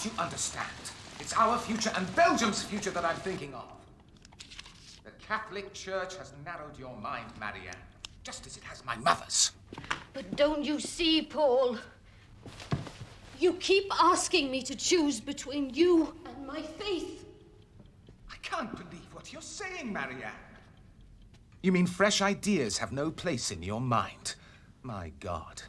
you understand? It's our future and Belgium's future that I'm thinking of. The Catholic Church has narrowed your mind, Marianne, just as it has my mother's. But don't you see, Paul? You keep asking me to choose between you and my faith. I can't believe what you're saying, Marianne. You mean fresh ideas have no place in your mind? My God.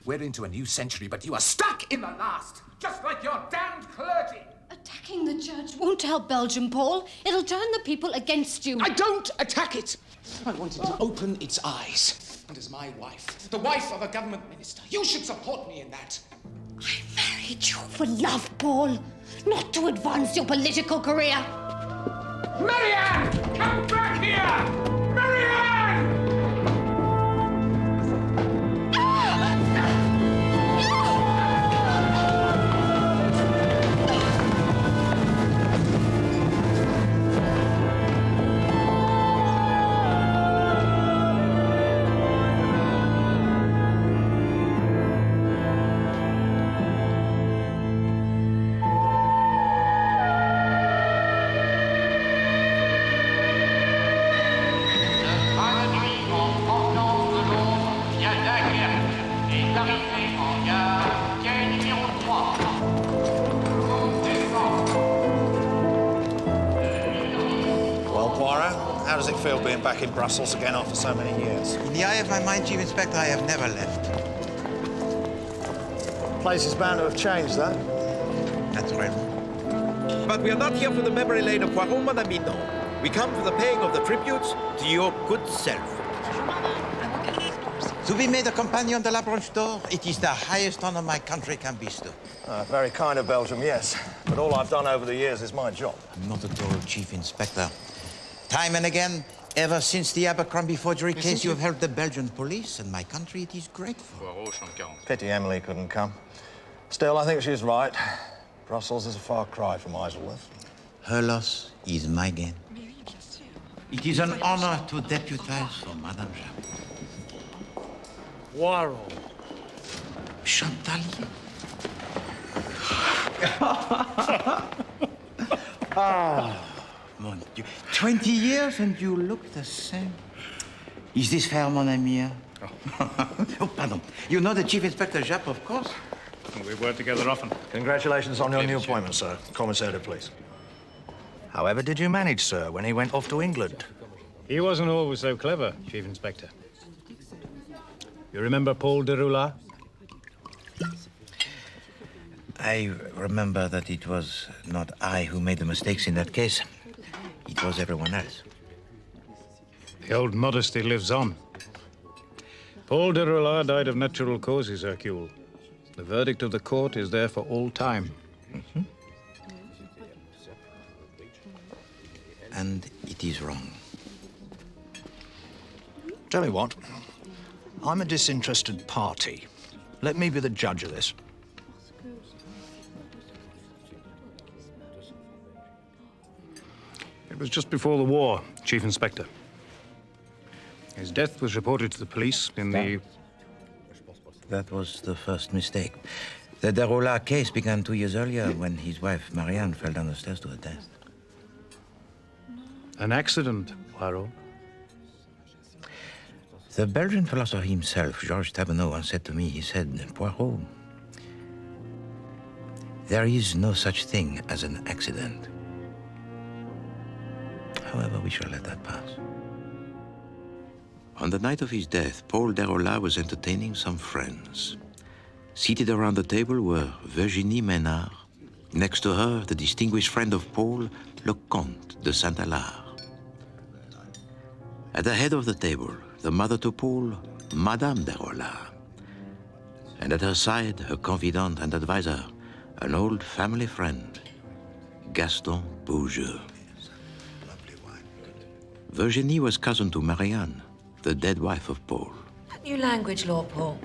We're into a new century, but you are stuck in the last, just like your damned clergy. Attacking the church won't help Belgium, Paul. It'll turn the people against you. I don't attack it. I want it to open its eyes. And as my wife, the wife of a government minister, you should support me in that. I married you for love, Paul, not to advance your political career. Marianne! Come back here! Marianne! How does it feel being back in Brussels again after so many years? In the eye of my mind, Chief Inspector, I have never left. The place is bound to have changed, though. Naturally. But we are not here for the memory lane of Poirot, Madame Mignon. We come for the paying of the tributes to your good self. To be made a companion de la Branche d'Or, it is the highest honor my country can bestow. Very kind of Belgium, yes. But all I've done over the years is my job. Not at all, Chief Inspector. Time and again, ever since the Abercrombie forgery case, you have helped the Belgian police, and my country, it is grateful. Pity Emily couldn't come. Still, I think she's right. Brussels is a far cry from Isleworth. Her loss is my gain. It is an honor to deputize for Madame Jacques. Poirot. Chantalier. Mon Dieu. 20 years and you look the same. Is this fair, mon ami? Oh, pardon. You know the Chief Inspector Jap, of course? We've worked together often. Congratulations on your new appointment, sir. Commissaire de police. However did you manage, sir, when he went off to England? He wasn't always so clever, Chief Inspector. You remember Paul de Roulard? I remember that it was not I who made the mistakes in that case. It was everyone else. The old modesty lives on. Paul de Roulard died of natural causes, Hercule. The verdict of the court is there for all time. Mm-hmm. And it is wrong. Tell me what, I'm a disinterested party. Let me be the judge of this. It was just before the war, Chief Inspector. His death was reported to the police in the... That was the first mistake. The de Roulard case began 2 years earlier when his wife, Marianne, fell down the stairs to her death. An accident, Poirot. The Belgian philosopher himself, Georges Tabenot, once said to me, he said, Poirot, there is no such thing as an accident. However, we shall let that pass. On the night of his death, Paul de Roulard was entertaining some friends. Seated around the table were Virginie Ménard. Next to her, the distinguished friend of Paul, le Comte de Saint-Alard. At the head of the table, the mother to Paul, Madame de Roulard. And at her side, her confidant and advisor, an old family friend, Gaston Beaujeu. Virginie was cousin to Marianne, the dead wife of Paul. That new language law, Paul.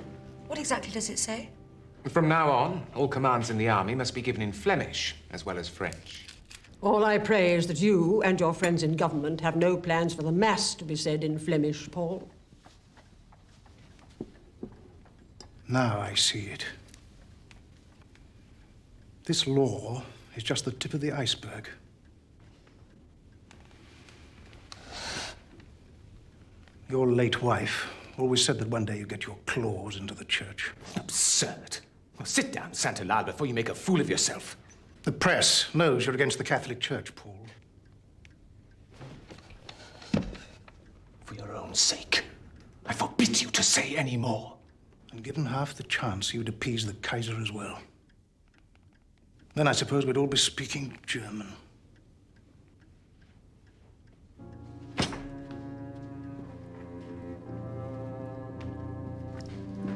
What exactly does it say? From now on, all commands in the army must be given in Flemish as well as French. All I pray is that you and your friends in government have no plans for the Mass to be said in Flemish, Paul. Now I see it. This law is just the tip of the iceberg. Your late wife always said that one day you'd get your claws into the church. Absurd. Well, sit down, Santalal, before you make a fool of yourself. The press knows you're against the Catholic Church, Paul. For your own sake, I forbid you to say any more. And given half the chance, you'd appease the Kaiser as well. Then I suppose we'd all be speaking German.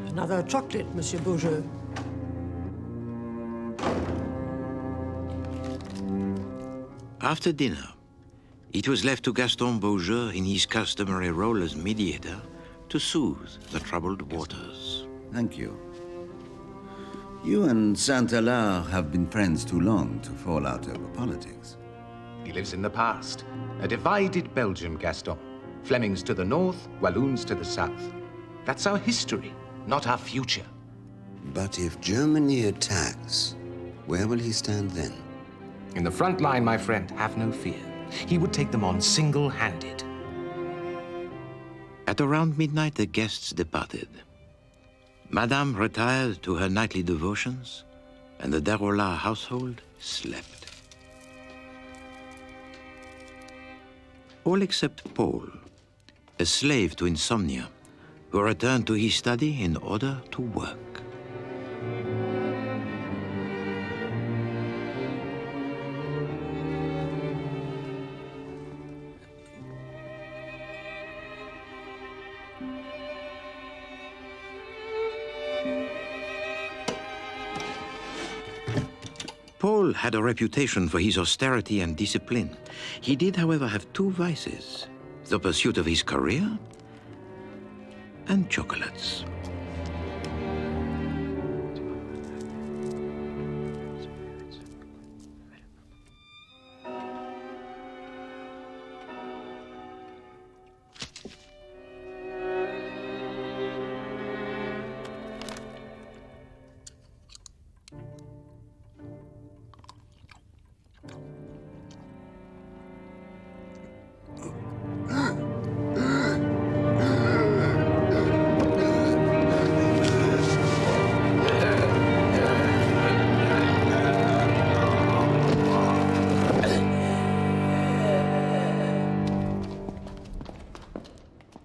Another chocolate, Monsieur Beaujeu. After dinner, it was left to Gaston Beaujeu in his customary role as mediator to soothe the troubled waters. Thank you. You and Saint-Hilaire have been friends too long to fall out over politics. He lives in the past. A divided Belgium, Gaston. Flemings to the north, Walloons to the south. That's our history, not our future. But if Germany attacks, where will he stand then? In the front line, my friend, have no fear. He would take them on single-handed. At around midnight, the guests departed. Madame retired to her nightly devotions, and the Derola household slept. All except Paul, a slave to insomnia, who returned to his study in order to work. Paul had a reputation for his austerity and discipline. He did, however, have two vices: the pursuit of his career and chocolates.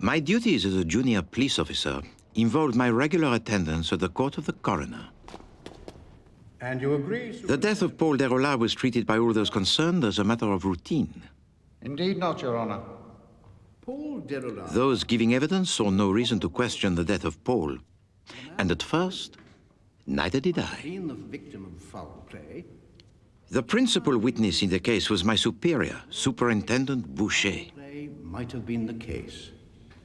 My duties as a junior police officer involved my regular attendance at the court of the coroner. And you agree? The death of Paul Derola was treated by all those concerned as a matter of routine. Indeed not, Your Honor. Paul Derola. Those giving evidence saw no reason to question the death of Paul. And at first, neither did I. Being the victim of foul play. The principal witness in the case was my superior, Superintendent Boucher. Play might have been the case.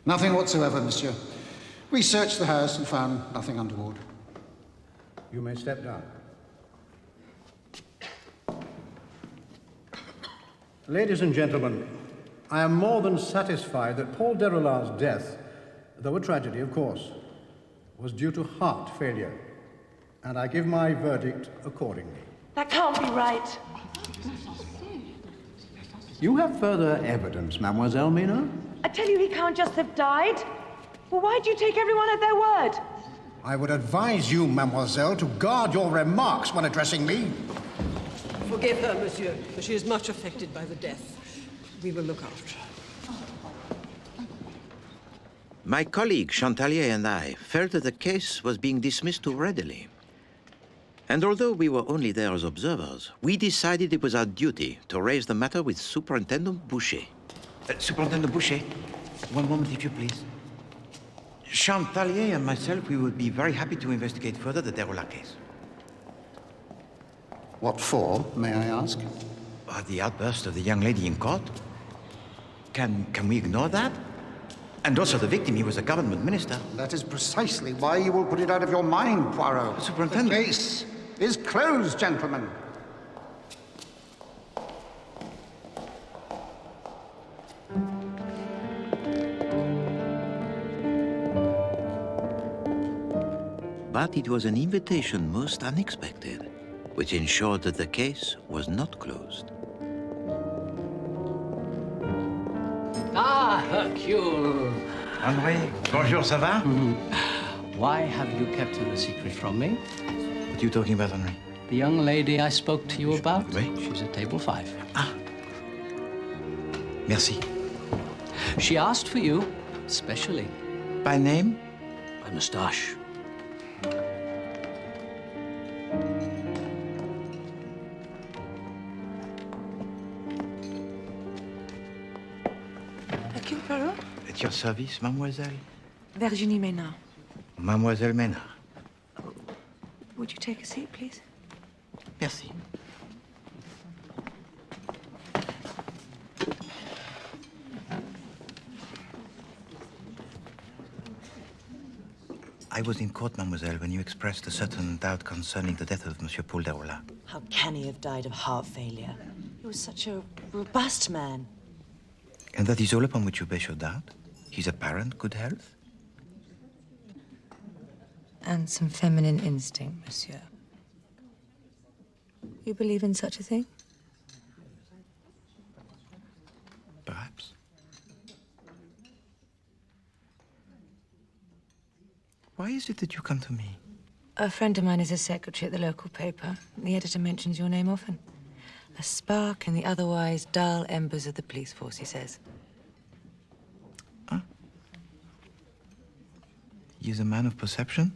Nothing whatsoever, monsieur. We searched the house and found nothing untoward. You may step down. Ladies and gentlemen, I am more than satisfied that Paul Derola's death, though a tragedy, of course, was due to heart failure. And I give my verdict accordingly. That can't be right. You have further evidence, Mademoiselle Mina? I tell you, he can't just have died. Well, why do you take everyone at their word? I would advise you, mademoiselle, to guard your remarks when addressing me. Forgive her, monsieur, but she is much affected by the death. We will look after her. My colleague Chantalier and I felt that the case was being dismissed too readily. And although we were only there as observers, we decided it was our duty to raise the matter with Superintendent Boucher. Superintendent Boucher, one moment, if you please. Chantalier and myself, we would be very happy to investigate further the Derola case. What for, may I ask? The outburst of the young lady in court. Can we ignore that? And also the victim, he was a government minister. That is precisely why you will put it out of your mind, Poirot. Superintendent. The case is closed, gentlemen. But it was an invitation most unexpected. which ensured that the case was not closed. Ah, Hercule! Henri, bonjour, ça va? Why have you kept a secret from me? What are you talking about, Henri? The young lady I spoke to you about? Oui. She's at table 5. Ah. Merci. She asked for you, specially. By name? By moustache. Hercule Poirot? At your service, mademoiselle? Virginie Ménard. Mademoiselle Ménard. Would you take a seat, please? Merci. I was in court, mademoiselle, when you expressed a certain doubt concerning the death of Monsieur Paul Derola. How can he have died of heart failure? He was such a robust man. And that is all upon which you base your doubt? His apparent good health? And some feminine instinct, monsieur. You believe in such a thing? Perhaps. Why is it that you come to me? A friend of mine is a secretary at the local paper. The editor mentions your name often. A spark in the otherwise dull embers of the police force, he says. Huh? He is a man of perception?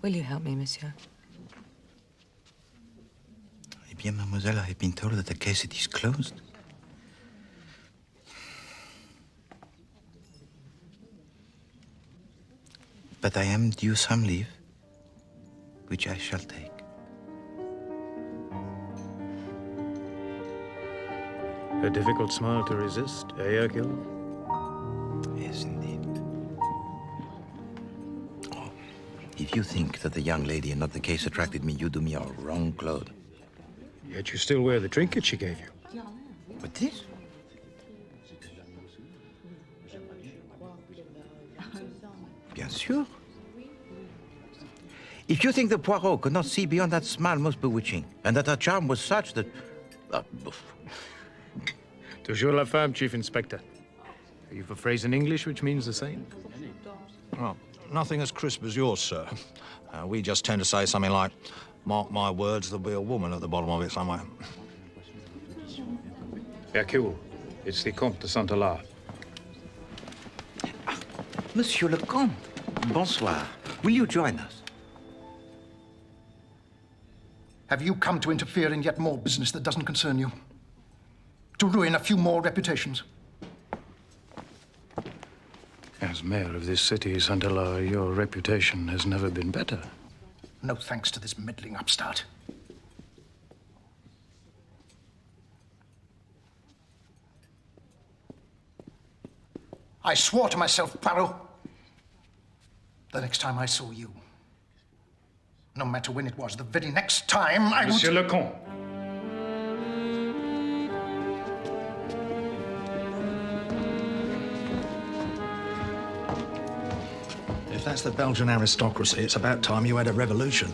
Will you help me, monsieur? Eh bien, mademoiselle, I have been told that the case is closed. But I am due some leave, which I shall take. A difficult smile to resist, eh, Hercule? Yes, indeed. Oh, if you think that the young lady and not the case attracted me, you do me a wrong, Claude. Yet you still wear the trinket she gave you. What this? Bien sûr. If you think that Poirot could not see beyond that smile most bewitching, and that her charm was such that... Toujours la femme, Chief Inspector. You've a phrase in English which means the same. Well, nothing as crisp as yours, sir. We just tend to say something like, mark my words, there'll be a woman at the bottom of it somewhere. Hercule, it's the Comte de Saint-Hilaire. Monsieur le Comte, bonsoir. Will you join us? Have you come to interfere in yet more business that doesn't concern you? To ruin a few more reputations? As mayor of this city, Saint-Hilaire, your reputation has never been better. No thanks to this meddling upstart. I swore to myself, Poirot, the next time I saw you, no matter when it was, the very next time I would... Monsieur le Comte. If that's the Belgian aristocracy, it's about time you had a revolution.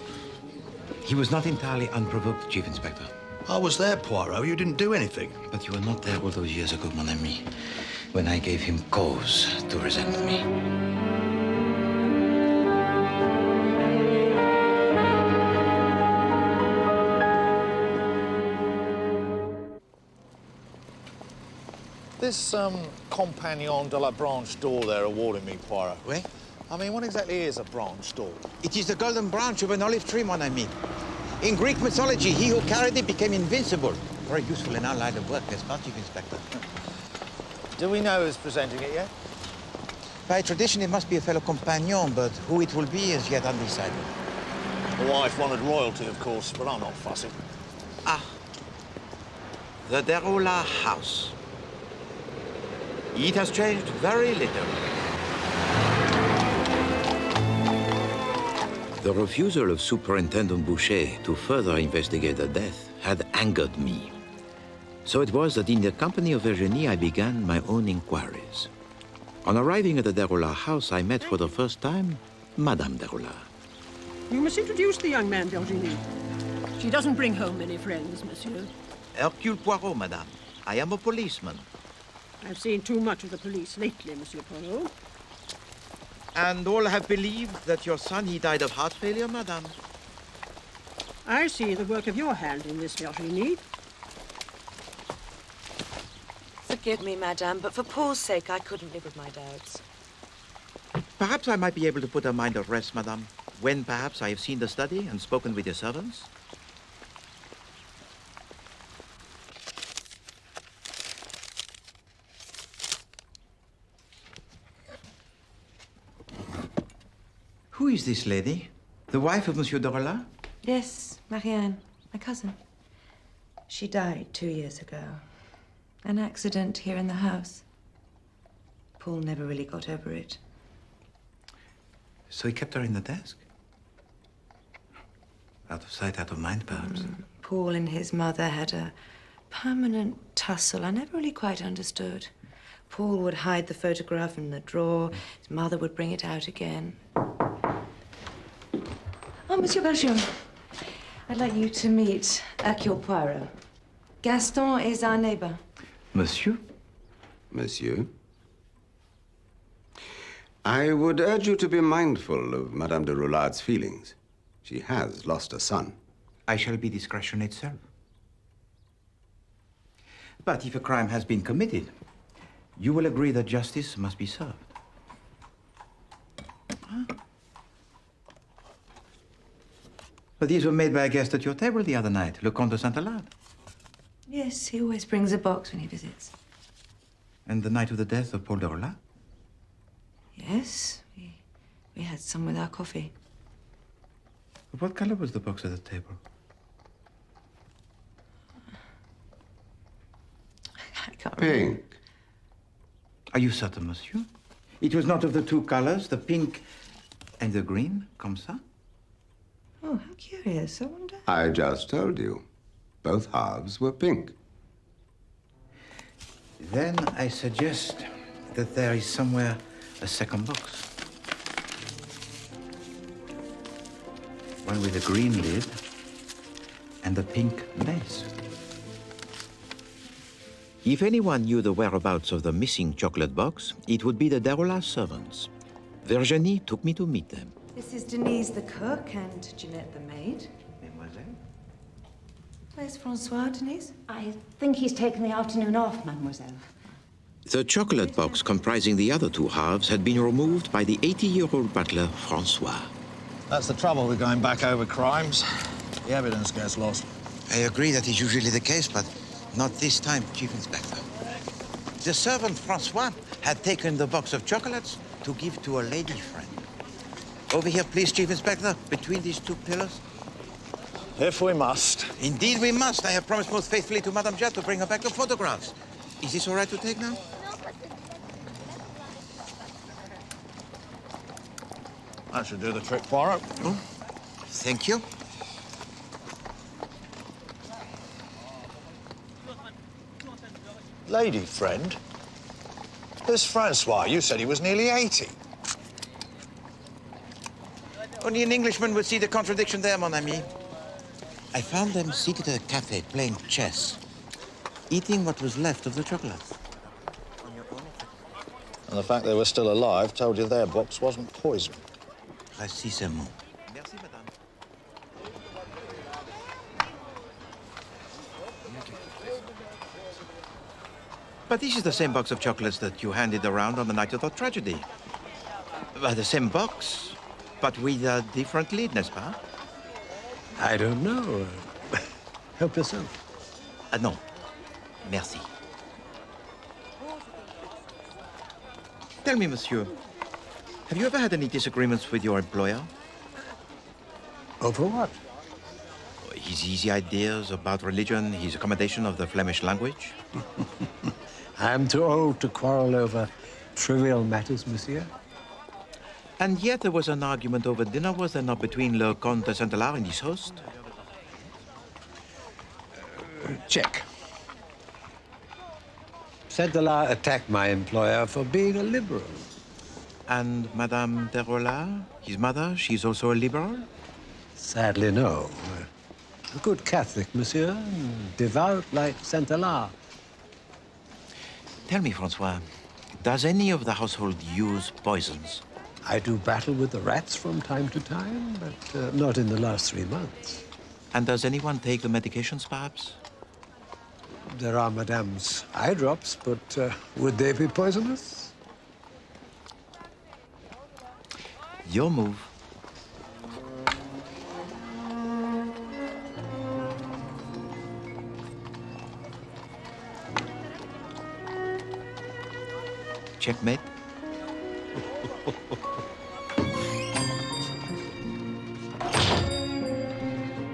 He was not entirely unprovoked, Chief Inspector. I was there, Poirot. You didn't do anything. But you were not there all those years ago, mon ami, when I gave him cause to resent me. This, compagnon de la branche d'or they're awarding me, Poirot. Oui? I mean, what exactly is a branche d'or? It is the golden branch of an olive tree, mon ami. In Greek mythology, he who carried it became invincible. Very useful in our line of work as Chief Inspector. Do we know who's presenting it yet? By tradition, it must be a fellow companion, but who it will be is yet undecided. The wife wanted royalty, of course, but I'm not fussy. Ah. The Derola house. It has changed very little. The refusal of Superintendent Boucher to further investigate the death had angered me. So it was that in the company of Virginie, I began my own inquiries. On arriving at the Deroulard house, I met for the first time Madame Deroulard. You must introduce the young man, Virginie. She doesn't bring home many friends, monsieur. Hercule Poirot, madame. I am a policeman. I've seen too much of the police lately, Monsieur Poirot. And all have believed that your son, he died of heart failure, madame. I see the work of your hand in this, Virginie. Forgive me, madame, but for Paul's sake, I couldn't live with my doubts. Perhaps I might be able to put her mind at rest, madame, when perhaps I have seen the study and spoken with your servants. Who is this lady? The wife of Monsieur Deroulard? Yes, Marianne, my cousin. She died 2 years ago. An accident here in the house. Paul never really got over it. So he kept her in the desk? Out of sight, out of mind, perhaps? Paul and his mother had a permanent tussle I never really quite understood. Paul would hide the photograph in the drawer. His mother would bring it out again. Oh, Monsieur Belgium, I'd like you to meet Hercule Poirot. Gaston is our neighbor. Monsieur? Monsieur? I would urge you to be mindful of Madame de Roulard's feelings. She has lost a son. I shall be discretion itself. But if a crime has been committed, you will agree that justice must be served. Huh? But these were made by a guest at your table the other night, Le Comte de Saint-Alard. Yes, he always brings a box when he visits. And the night of the death of Paul Deroulard? Yes, we had some with our coffee. What color was the box at the table? I can't remember. Pink. Are you certain, monsieur? It was not of the two colors, the pink and the green, comme ça? Oh, how curious. I wonder. I just told you. Both halves were pink. Then I suggest that there is somewhere a second box. One with a green lid and a pink base. If anyone knew the whereabouts of the missing chocolate box, it would be the Deroulard servants. Virginie took me to meet them. This is Denise the cook and Jeanette the maid. Mademoiselle? Where's Francois, Denise? I think he's taken the afternoon off, mademoiselle. The chocolate box comprising the other two halves had been removed by the 80-year-old butler, Francois. That's the trouble with going back over crimes. The evidence gets lost. I agree that is usually the case, but not this time, Chief Inspector. The servant, Francois, had taken the box of chocolates to give to a lady friend. Over here, please, Chief Inspector, between these two pillars. If we must. Indeed we must. I have promised most faithfully to Madame Jett to bring her back the photographs. Is this all right to take now? That should do the trick, Poirot. Oh, thank you. Lady friend? This Francois, you said he was nearly 80. Only an Englishman would see the contradiction there, mon ami. I found them seated at a cafe playing chess, eating what was left of the chocolate. And the fact they were still alive told you their box wasn't poison. Précisément. Merci, madame. But this is the same box of chocolates that you handed around on the night of the tragedy. Well, the same box, but with a different lid, n'est-ce pas? I don't know. Help yourself. Non. Merci. Tell me, monsieur, have you ever had any disagreements with your employer? Over what? His easy ideas about religion, his accommodation of the Flemish language? I'm too old to quarrel over trivial matters, monsieur. And yet there was an argument over dinner, was there not, between Le Comte de Saint-Alard and his host? Check. Saint-Hilaire attacked my employer for being a liberal. And Madame de Rollard, his mother, she's also a liberal? Sadly, no. A good Catholic, monsieur. Devout like Saint-Hilaire. Tell me, Francois, does any of the household use poisons? I do battle with the rats from time to time, but not in the last 3 months. And does anyone take the medications, perhaps? There are Madame's eye drops, but would they be poisonous? Your move. Checkmate.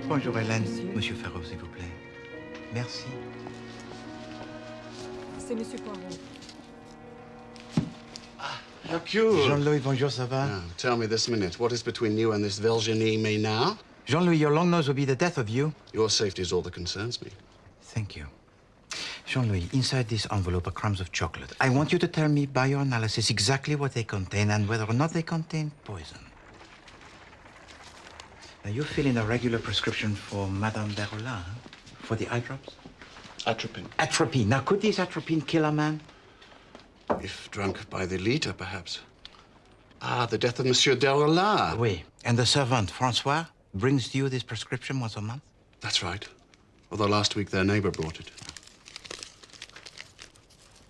Bonjour, Hélène. Monsieur Ferraud, s'il vous plaît. Merci. C'est Monsieur Poirot. Hercule. Jean-Louis, bonjour, ça va? Now, tell me this minute, what is between you and this Virginie Maynard? Jean-Louis, your long nose will be the death of you. Your safety is all that concerns me. Thank you. Jean-Louis, inside this envelope are crumbs of chocolate. I want you to tell me by your analysis exactly what they contain and whether or not they contain poison. Now, you fill in a regular prescription for Madame de Rollard, for the eye drops? Atropine. Atropine. Now, could this atropine kill a man? If drunk by the liter, perhaps. Ah, the death of Monsieur de Rollard. Oui. And the servant, Francois, brings you this prescription once a month? That's right. Although last week their neighbor brought it.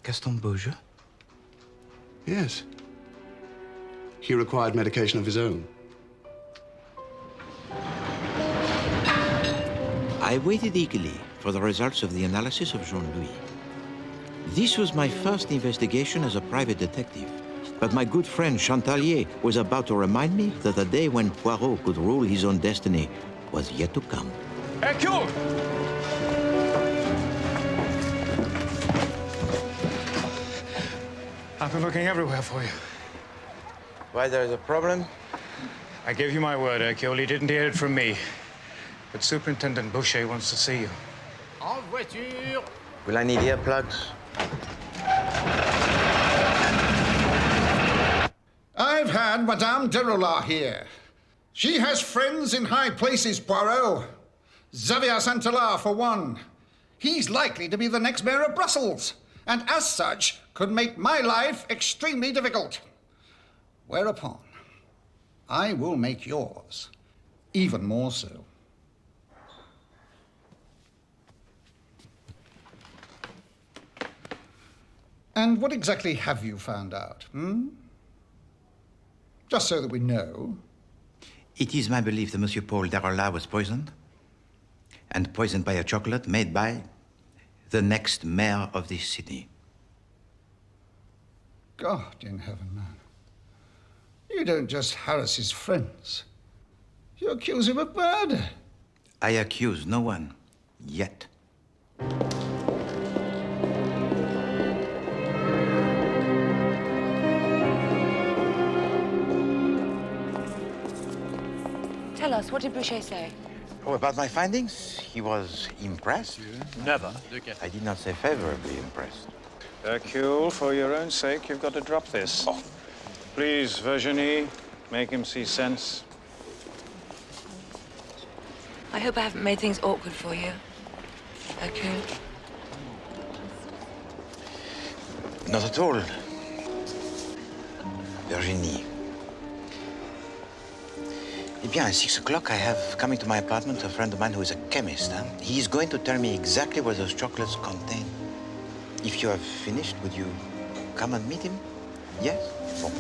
Gaston Beaujeu? Yes. He required medication of his own. I waited eagerly for the results of the analysis of Jean-Louis. This was my first investigation as a private detective. But my good friend Chantalier was about to remind me that the day when Poirot could rule his own destiny was yet to come. Hercule! I've been looking everywhere for you. Why, there's a problem? I gave you my word, Hercule. You didn't hear it from me. But Superintendent Boucher wants to see you. En voiture! Will I need earplugs? I've had Madame de Rollard here. She has friends in high places, Poirot. Xavier Saint-Hilaire, for one. He's likely to be the next mayor of Brussels, and as such, could make my life extremely difficult. Whereupon, I will make yours even more so. And what exactly have you found out, Just so that we know. It is my belief that Monsieur Paul de Rollard was poisoned. And poisoned by a chocolate made by the next mayor of this city. God in heaven, man. You don't just harass his friends. You accuse him of murder. I accuse no one. Yet. Tell us, what did Boucher say? Oh, about my findings? He was impressed. Never. I did not say favorably impressed. Hercule, for your own sake, you've got to drop this. Oh. Please, Virginie, make him see sense. I hope I haven't made things awkward for you, Hercule. Not at all. Virginie. Eh bien, at 6 o'clock, I have coming to my apartment a friend of mine who is a chemist. He is going to tell me exactly what those chocolates contain. If you have finished, would you come and meet him? Yes? Bon.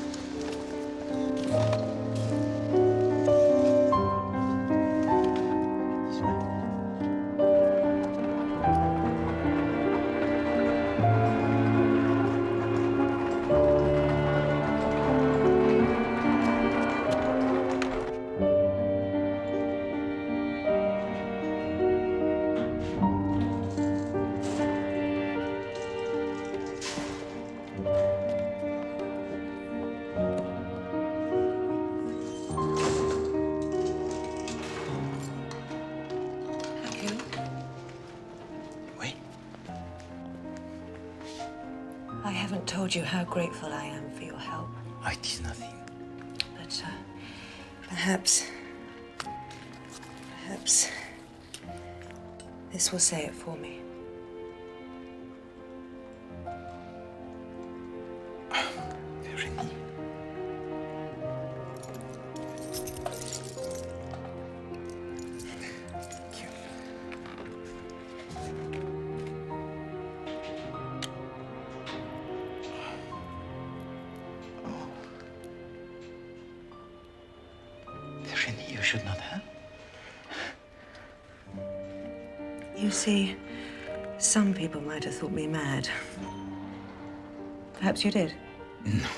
told you how grateful I am for your help. It is nothing. But perhaps this will say it for me. Virginie. Virginie, you should not have. You see, some people might have thought me mad. Perhaps you did. No.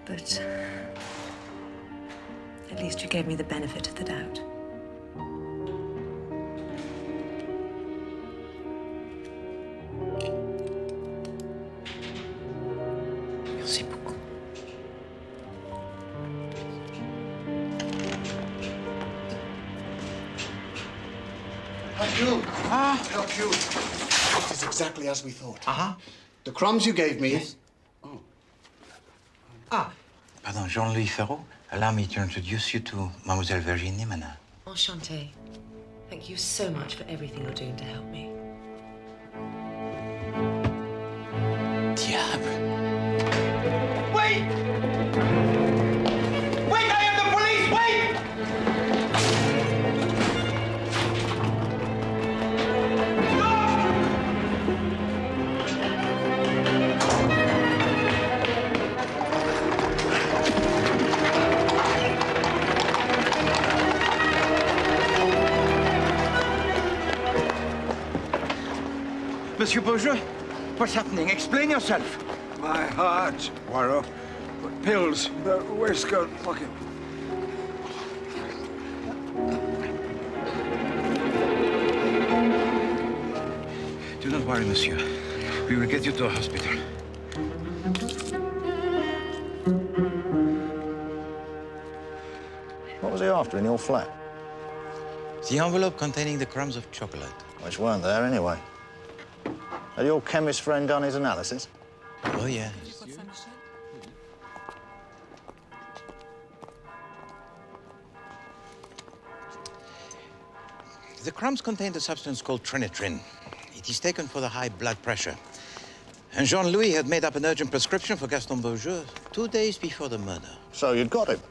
But at least you gave me the benefit of the doubt. Merci beaucoup. Hercule! Hercule! It is exactly as we thought. The crumbs you gave me... Yes. Pardon, Jean-Louis Ferraud. Allow me to introduce you to Mademoiselle Virginie Menard. Enchantée. Thank you so much for everything you're doing to help me. Diable! Wait! Wait, I am the police! Wait! Monsieur Beaujeu, what's happening? Explain yourself. My heart, Poirot. Pills, the waistcoat pocket. Do not worry, monsieur. We will get you to a hospital. What was he after in your flat? The envelope containing the crumbs of chocolate. Which weren't there anyway. Had your chemist friend done his analysis? Oh, yes. The crumbs contained a substance called trinitrin. It is taken for the high blood pressure. And Jean-Louis had made up an urgent prescription for Gaston Beaujeu 2 days before the murder. So you'd got him?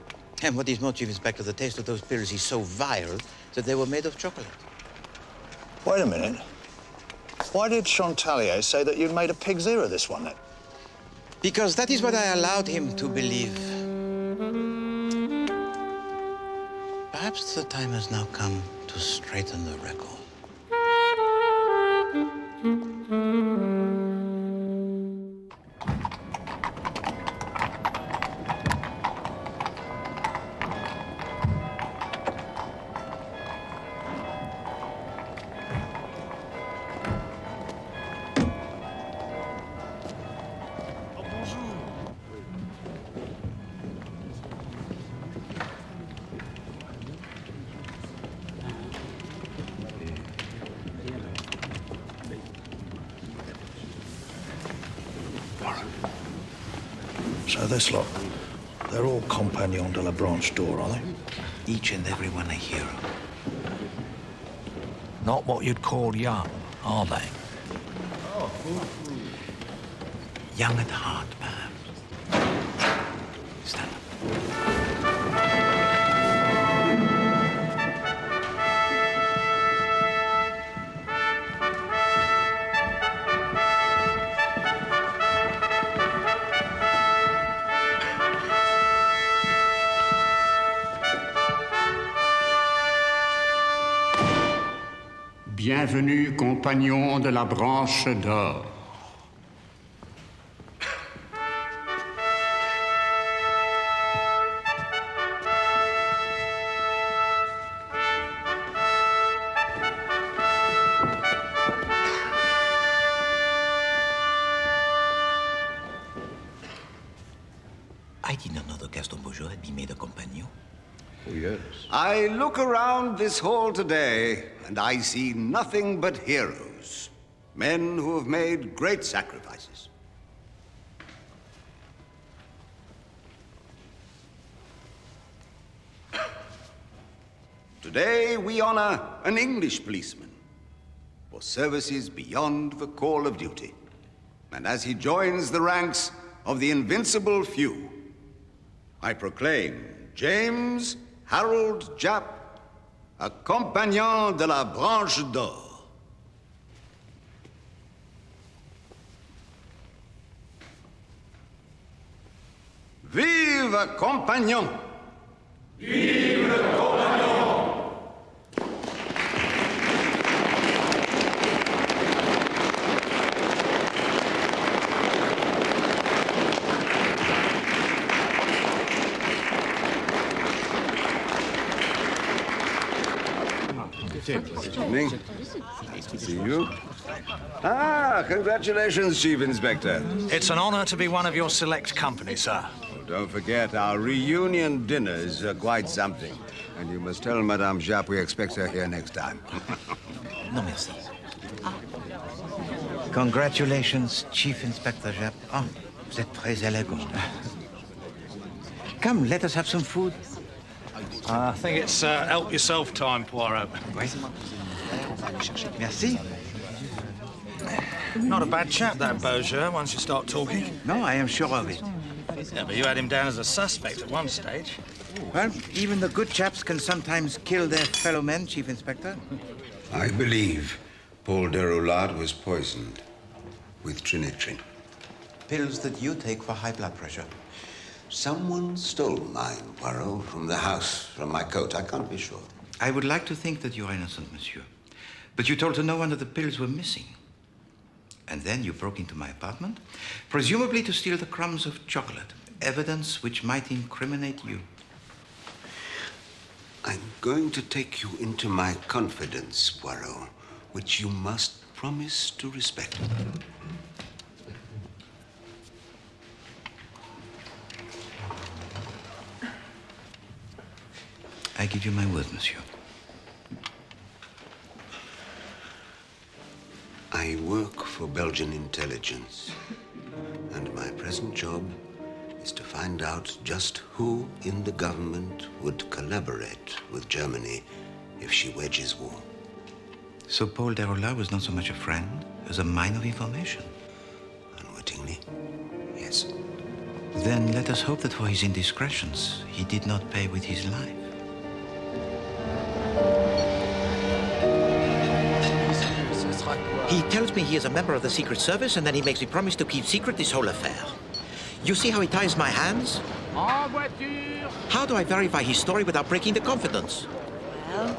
And what is more, Chief Inspector, the taste of those pills is so vile that they were made of chocolate. Wait a minute. Why did Chantalier say that you'd made a pig's ear of this one, then? Because that is what I allowed him to believe. Perhaps the time has now come to straighten the record. So this lot, they're all compagnons de la Branche d'Or, are they? Each and every one a hero. Not what you'd call young, are they? Young at heart, perhaps. Stand up. Bienvenue, compagnons de la Branche d'Or. I did not know that Gaston Beaujeu had been made a compagnon. Oh, yes. I look around this hall today, and I see nothing but heroes. Men who have made great sacrifices. Today, we honor an English policeman for services beyond the call of duty. And as he joins the ranks of the invincible few, I proclaim James Harold Jap a compagnon de la branche d'or. Vive compagnon! Vive le compagnon! Good evening. Nice to see you. Ah, congratulations, Chief Inspector. It's an honor to be one of your select company, sir. Oh, don't forget, our reunion dinner is quite something. And you must tell Madame Jap we expect her here next time. Non, merci. Congratulations, Chief Inspector Jap. Oh, vous êtes très élégant. Come, let us have some food. I think it's help yourself time, Poirot. Merci. Not a bad chap, that Beaujeu, once you start talking. No, I am sure of it. Yeah, but you had him down as a suspect at one stage. Well, even the good chaps can sometimes kill their fellow men, Chief Inspector. I believe Paul Deroulard was poisoned with trinitrin. Pills that you take for high blood pressure. Someone stole mine, Poirot, from the house, from my coat. I can't be sure. I would like to think that you are innocent, monsieur. But you told no one that the pills were missing. And then you broke into my apartment, presumably to steal the crumbs of chocolate, evidence which might incriminate you. I'm going to take you into my confidence, Poirot, which you must promise to respect. I give you my word, monsieur. I work for Belgian intelligence, and my present job is to find out just who in the government would collaborate with Germany if she wages war. So Paul Deroulard was not so much a friend as a mine of information? Unwittingly, yes. Then let us hope that for his indiscretions, he did not pay with his life. He tells me he is a member of the Secret Service, and then he makes me promise to keep secret this whole affair. You see how he ties my hands? How do I verify his story without breaking the confidence? Well,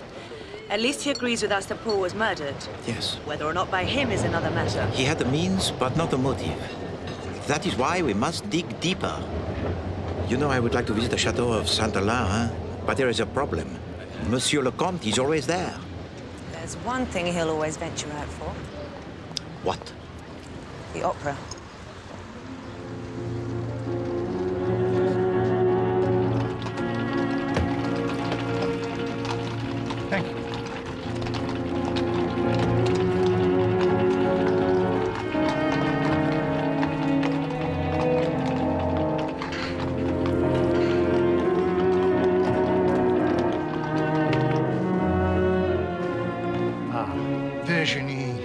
at least he agrees with us that Paul was murdered. Yes. Whether or not by him is another matter. He had the means, but not the motive. That is why we must dig deeper. You know, I would like to visit the chateau of Saint-Alain, huh? But there is a problem. Monsieur le Comte is always there. There's one thing he'll always venture out for. What? The opera. Thank you. Virginie.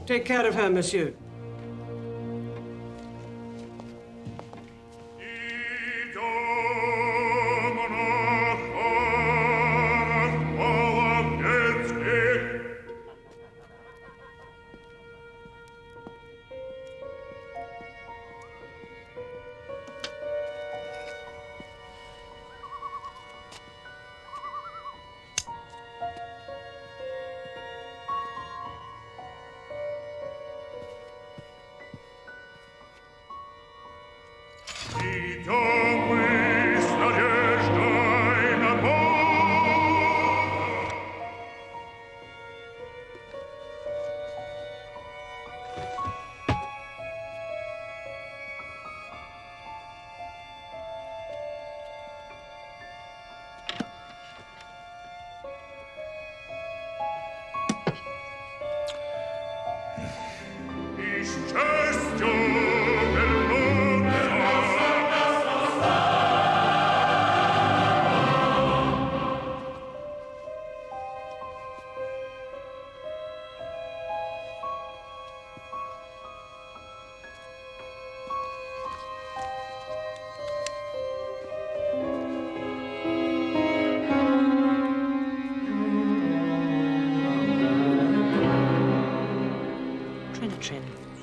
Take care of her, monsieur.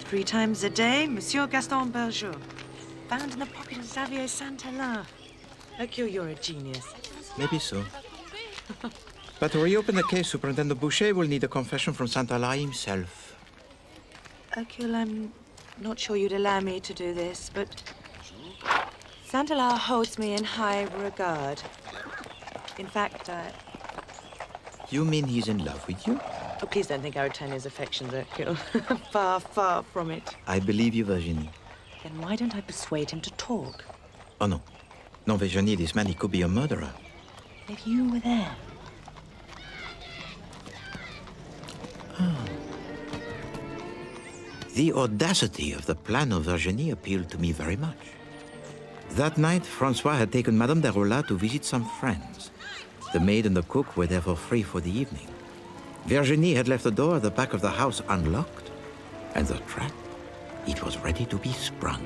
3 times a day, Monsieur Gaston Berger. Found in the pocket of Xavier Saint-Hilaire. Hercule, you're a genius. Maybe so. But to reopen the case, Superintendent Boucher will need a confession from Saint-Hilaire himself. Hercule, I'm not sure you'd allow me to do this, but Saint-Hilaire holds me in high regard. In fact, You mean he's in love with you? Oh, please don't think I return his affections, Hercule. Far, far from it. I believe you, Virginie. Then why don't I persuade him to talk? Oh, no. No, Virginie, this man, he could be a murderer. If you were there. The audacity of the plan of Virginie appealed to me very much. That night, Francois had taken Madame Derola to visit some friends. The maid and the cook were therefore free for the evening. Virginie had left the door at the back of the house unlocked, and the trap, it was ready to be sprung.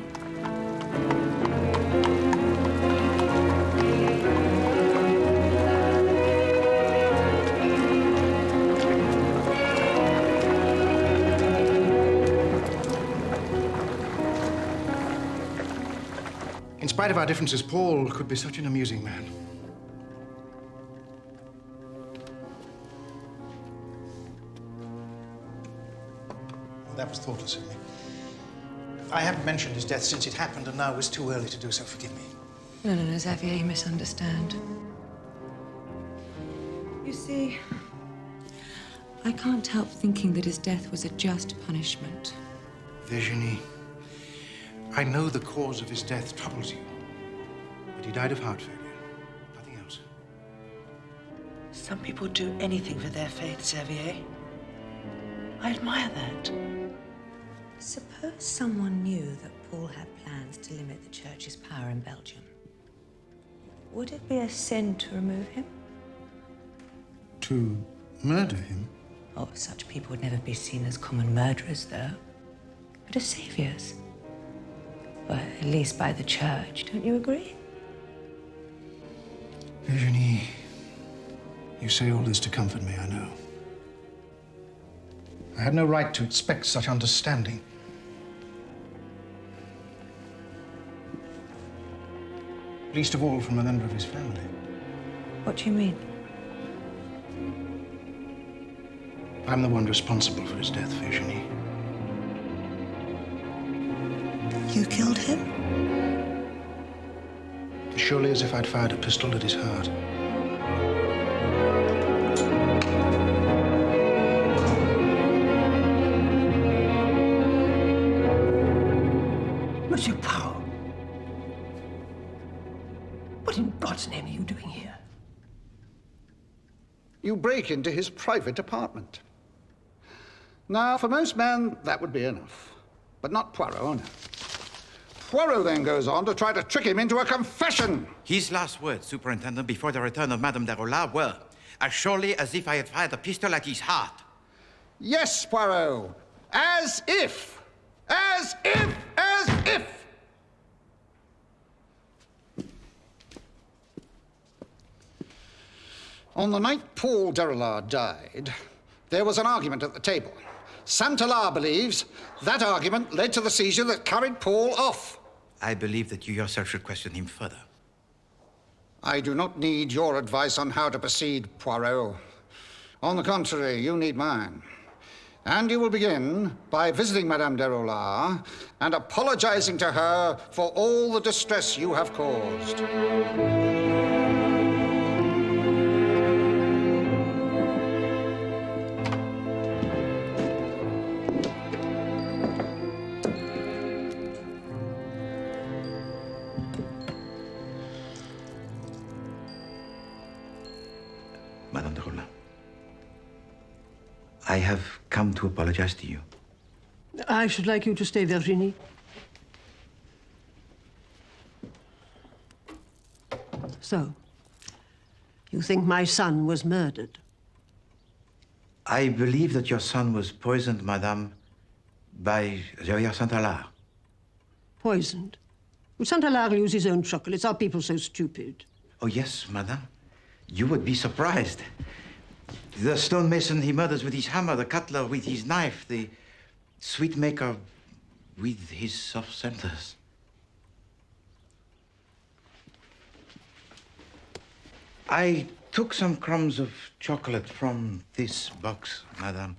In spite of our differences, Paul could be such an amusing man. Well, that was thoughtless of me. I haven't mentioned his death since it happened, and now it was too early to do so. Forgive me. No, Xavier, you misunderstand. You see, I can't help thinking that his death was a just punishment. Virginie, I know the cause of his death troubles you, but he died of heart failure, nothing else. Some people do anything for their faith, Xavier. I admire that. Suppose someone knew that Paul had plans to limit the Church's power in Belgium. Would it be a sin to remove him? To murder him? Oh, such people would never be seen as common murderers, though, but as saviors. Well, at least by the Church, don't you agree? Virginie, you say all this to comfort me, I know. I had no right to expect such understanding. Least of all from a member of his family. What do you mean? I'm the one responsible for his death, Virginie. You killed him? As surely as if I'd fired a pistol at his heart. Monsieur Poirot, what in God's name are you doing here? You break into his private apartment. Now, for most men, that would be enough. But not Poirot, no. Poirot then goes on to try to trick him into a confession. His last words, Superintendent, before the return of Madame Derola were, as surely as if I had fired a pistol at his heart. Yes, Poirot. As if. As if. As if. On the night Paul Derola died, there was an argument at the table. Saint-Hilaire believes that argument led to the seizure that carried Paul off. I believe that you yourself should question him further. I do not need your advice on how to proceed, Poirot. On the contrary, you need mine. And you will begin by visiting Madame Derola and apologizing to her for all the distress you have caused. Madame Derola, I have come to apologize to you. I should like you to stay, Virginie. So, you think my son was murdered? I believe that your son was poisoned, Madame, by Xavier Saint-Hilaire. Poisoned? Would Saint-Hilaire use his own chocolates? Are people so stupid? Oh, yes, Madame. You would be surprised. The stonemason he murders with his hammer, the cutler with his knife, the sweet maker with his soft centers. I took some crumbs of chocolate from this box, madame.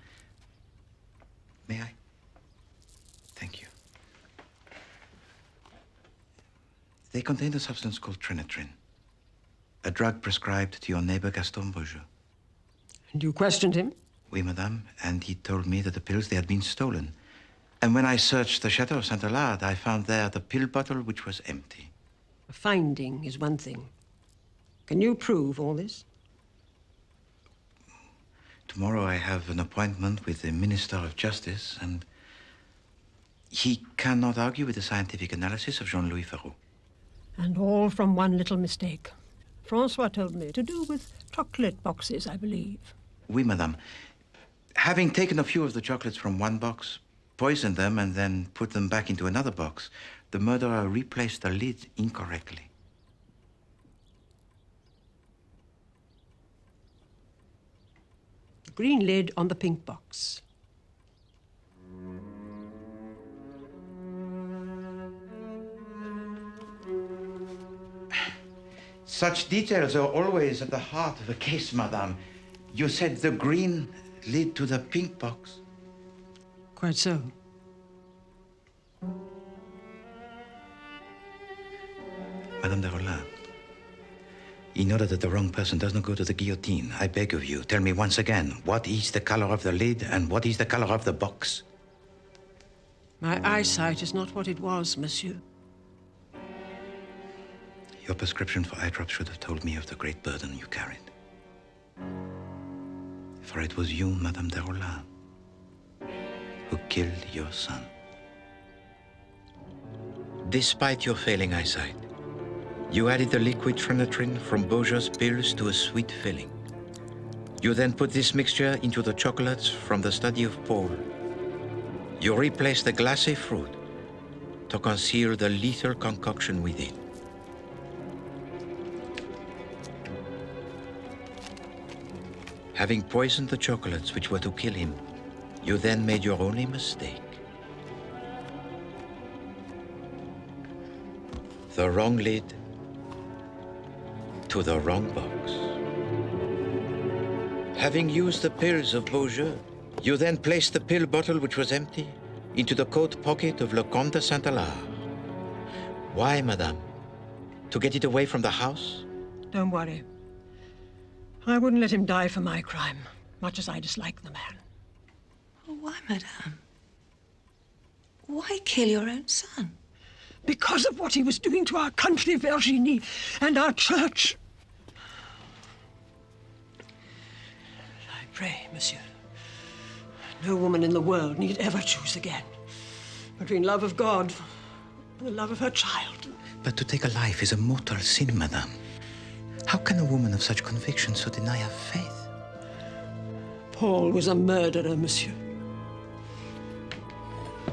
May I? Thank you. They contain a substance called trinitrin, a drug prescribed to your neighbor Gaston Beaujeu. And you questioned him? Oui, madame, and he told me that the pills, they had been stolen. And when I searched the chateau of Saint-Alard, I found there the pill bottle which was empty. A finding is one thing. Can you prove all this? Tomorrow I have an appointment with the Minister of Justice, and he cannot argue with the scientific analysis of Jean-Louis Ferraud. And all from one little mistake. Francois told me to do with chocolate boxes, I believe. Oui, madame. Having taken a few of the chocolates from one box, poisoned them, and then put them back into another box, the murderer replaced the lid incorrectly. The green lid on the pink box. Such details are always at the heart of a case, madame. You said the green lid to the pink box. Quite so. Madame de Rollin, in order that the wrong person does not go to the guillotine, I beg of you, tell me once again, what is the color of the lid and what is the color of the box? My eyesight is not what it was, monsieur. Your prescription for eye drops should have told me of the great burden you carried. For it was you, Madame de Rollin, who killed your son. Despite your failing eyesight, you added the liquid trinitrin from Beaujeu's pills to a sweet filling. You then put this mixture into the chocolates from the study of Paul. You replaced the glacé fruit to conceal the lethal concoction within. Having poisoned the chocolates which were to kill him, you then made your only mistake. The wrong lid to the wrong box. Having used the pills of Beaujeu, you then placed the pill bottle which was empty into the coat pocket of Le Comte de Saint-Alard. Why, madame? To get it away from the house? Don't worry. I wouldn't let him die for my crime, much as I dislike the man. Oh, why, madame? Why kill your own son? Because of what he was doing to our country, Virginie, and our church. I pray, monsieur, no woman in the world need ever choose again between love of God and the love of her child. But to take a life is a mortal sin, madame. How can a woman of such conviction so deny her faith? Paul was a murderer, monsieur.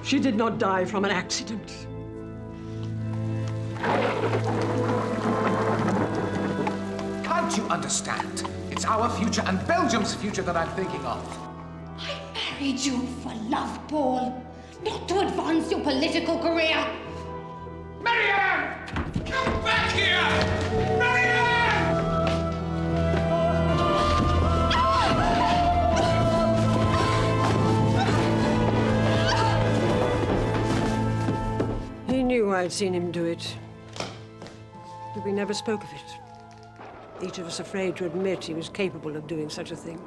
She did not die from an accident. Can't you understand? It's our future and Belgium's future that I'm thinking of. I married you for love, Paul, not to advance your political career. Marianne! Come back here! Marianne! He knew I'd seen him do it, but we never spoke of it. Each of us afraid to admit he was capable of doing such a thing.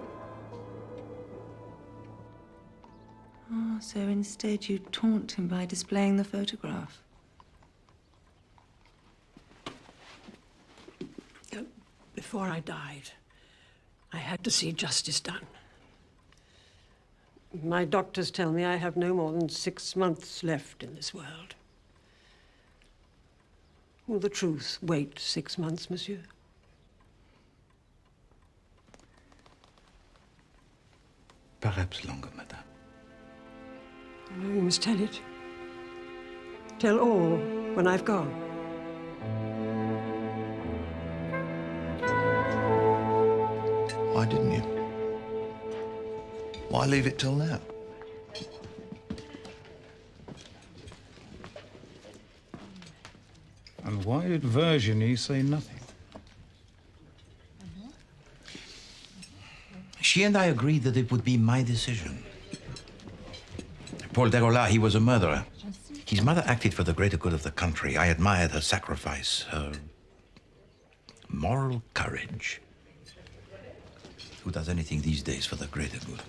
Oh, so instead you taunt him by displaying the photograph. Before I died, I had to see justice done. My doctors tell me I have no more than 6 months left in this world. Will the truth wait 6 months, monsieur? Perhaps longer, madame. Oh, you must tell it. Tell all when I've gone. Why didn't you? Why leave it till now? And why did Virginie say nothing? She and I agreed that it would be my decision. Paul Derola, he was a murderer. His mother acted for the greater good of the country. I admired her sacrifice, her moral courage. Who does anything these days for the greater good?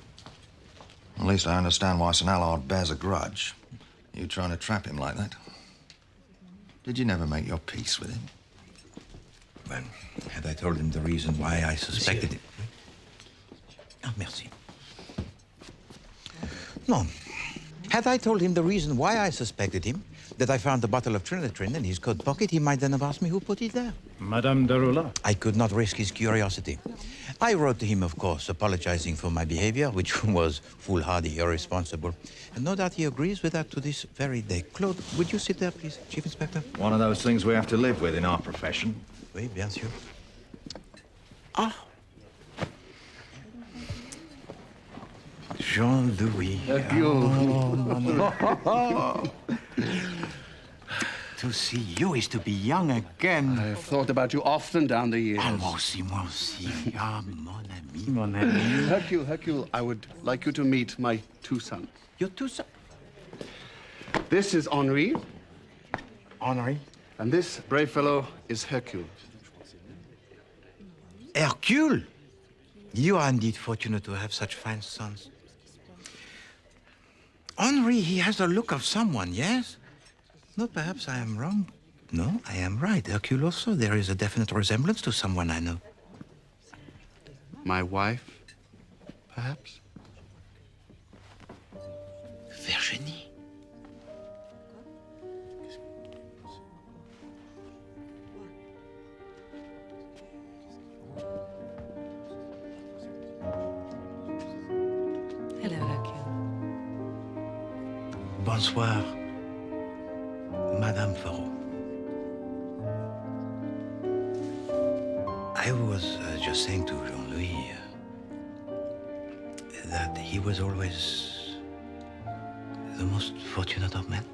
At least I understand why St. Allard bears a grudge. You trying to trap him like that? Did you never make your peace with him? Well, had I told him the reason why I suspected him... Ah, merci. No. Had I told him the reason why I suspected him, that I found the bottle of Trinitrin in his coat pocket, he might then have asked me who put it there. Madame Derola? I could not risk his curiosity. I wrote to him, of course, apologizing for my behavior, which was foolhardy, irresponsible. And no doubt he agrees with that to this very day. Claude, would you sit there, please, Chief Inspector? One of those things we have to live with in our profession. Oui, bien sûr. Ah! Jean-Louis. To see you is to be young again. I've thought about you often down the years. Ah, moi aussi. Ah, mon ami. Mon ami. Hercule, I would like you to meet my two sons. Your two sons? This is Henri. Henri? And this brave fellow is Hercule. Hercule? You are indeed fortunate to have such fine sons. Henri, he has the look of someone, yes? No, perhaps I am wrong. No, I am right. Hercule also, there is a definite resemblance to someone I know. My wife, perhaps? Virginie? Hello, Hercule. Bonsoir, Madame Poirot. I was just saying to Jean-Louis that he was always the most fortunate of men.